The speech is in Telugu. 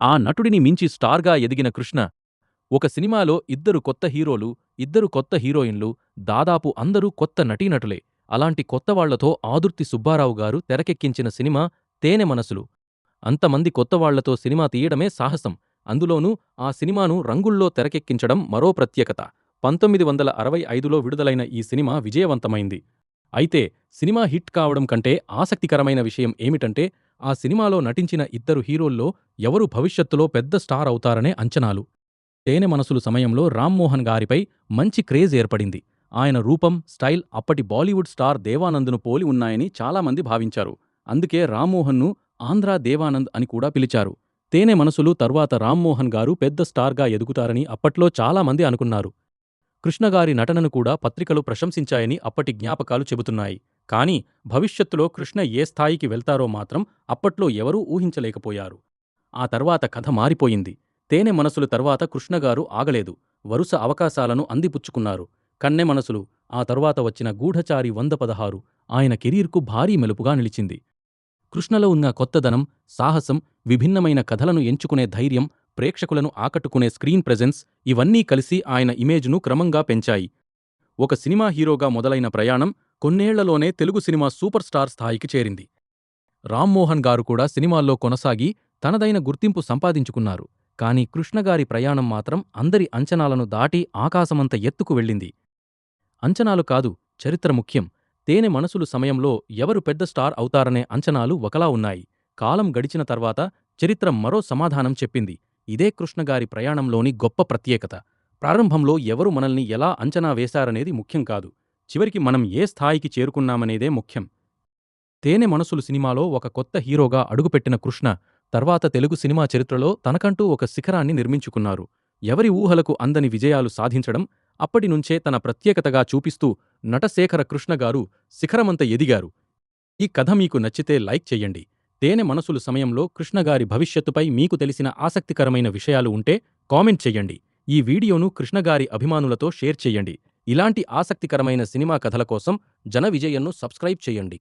ఆ నటుడిని మించి స్టార్గా ఎదిగిన కృష్ణ ఒక సినిమాలో ఇద్దరు కొత్త హీరోలు, ఇద్దరు కొత్త హీరోయిన్లు, దాదాపు అందరూ కొత్త నటీనటులే. అలాంటి కొత్తవాళ్లతో ఆదుర్తి సుబ్బారావు గారు తెరకెక్కించిన సినిమా తేనె మనసులు. అంతమంది కొత్తవాళ్లతో సినిమా తీయడమే సాహసం. అందులోనూ ఆ సినిమాను రంగుల్లో తెరకెక్కించడం మరో ప్రత్యేకత. 1965లో విడుదలైన ఈ సినిమా విజయవంతమైంది. అయితే సినిమా హిట్ కావడం కంటే ఆసక్తికరమైన విషయం ఏమిటంటే ఆ సినిమాలో నటించిన ఇద్దరు హీరోల్లో ఎవరు భవిష్యత్తులో పెద్ద స్టార్ అవుతారనే అంచనాలు. తేనె మనసులు సమయంలో రామ్మోహన్ గారిపై మంచి క్రేజ్ ఏర్పడింది. ఆయన రూపం, స్టైల్ అప్పటి బాలీవుడ్ స్టార్ దేవానంద్ను పోలి ఉన్నాయని చాలామంది భావించారు. అందుకే రామ్మోహన్ను ఆంధ్రా దేవానంద్ అని కూడా పిలిచారు. తేనె మనసులు తర్వాత రామ్మోహన్ గారు పెద్ద స్టార్గా ఎదుగుతారని అప్పట్లో చాలామంది అనుకున్నారు. కృష్ణగారి నటనను కూడా పత్రికలు ప్రశంసించాయని అప్పటి జ్ఞాపకాలు చెబుతున్నాయి. కానీ భవిష్యత్తులో కృష్ణ ఏ స్థాయికి వెళ్తారో మాత్రం అప్పట్లో ఎవరూ ఊహించలేకపోయారు. ఆ తర్వాత కథ మారిపోయింది. తేనె మనసులు తర్వాత కృష్ణగారు ఆగలేదు. వరుస అవకాశాలను అందిపుచ్చుకున్నారు. కన్నె మనసులు, ఆ తరువాత వచ్చిన గూఢచారి 116 ఆయన కెరీర్కు భారీ మెలుపుగా నిలిచింది. కృష్ణలో ఉన్న కొత్తదనం, సాహసం, విభిన్నమైన కథలను ఎంచుకునే ధైర్యం, ప్రేక్షకులను ఆకట్టుకునే స్క్రీన్ ప్రెజెన్స్ ఇవన్నీ కలిసి ఆయన ఇమేజ్ను క్రమంగా పెంచాయి. ఒక సినిమా హీరోగా మొదలైన ప్రయాణం కొన్నేళ్లలోనే తెలుగు సినిమా సూపర్ స్టార్ స్థాయికి చేరింది. రామ్మోహన్ గారు కూడా సినిమాల్లో కొనసాగి తనదైన గుర్తింపు సంపాదించుకున్నారు. కానీ కృష్ణగారి ప్రయాణం మాత్రం అందరి అంచనాలను దాటి ఆకాశమంత ఎత్తుకు వెళ్ళింది. అంచనాలు కాదు, చరిత్ర ముఖ్యం. తేనె మనసులు సమయంలో ఎవరు పెద్ద స్టార్ అవుతారనే అంచనాలు ఒకలా ఉన్నాయి. కాలం గడిచిన తర్వాత చరిత్ర మరో సమాధానం చెప్పింది. ఇదే కృష్ణగారి ప్రయాణంలోని గొప్ప ప్రత్యేకత. ప్రారంభంలో ఎవరు మనల్ని ఎలా అంచనా వేశారనేది ముఖ్యం కాదు. చివరికి మనం ఏ స్థాయికి చేరుకున్నామనేదే ముఖ్యం. తేనె మనసులు సినిమాలో ఒక కొత్త హీరోగా అడుగుపెట్టిన కృష్ణ తర్వాత తెలుగు సినిమా చరిత్రలో తనకంటూ ఒక శిఖరాన్ని నిర్మించుకున్నారు. ఎవరి ఊహలకు అందని విజయాలు సాధించడం, అప్పటినుంచే తన ప్రత్యేకతగా చూపిస్తూ నటశేఖర కృష్ణగారు శిఖరమంత ఎదిగారు. ఈ కథ మీకు నచ్చితే లైక్ చెయ్యండి. తేనె మనసులు సమయంలో కృష్ణగారి భవిష్యత్తుపై మీకు తెలిసిన ఆసక్తికరమైన విషయాలు ఉంటే కామెంట్ చెయ్యండి. ఈ వీడియోను కృష్ణగారి అభిమానులతో షేర్ చెయ్యండి. ఇలాంటి ఆసక్తికరమైన సినిమా కథల కోసం జన విజయన్ను సబ్స్క్రైబ్ చెయ్యండి.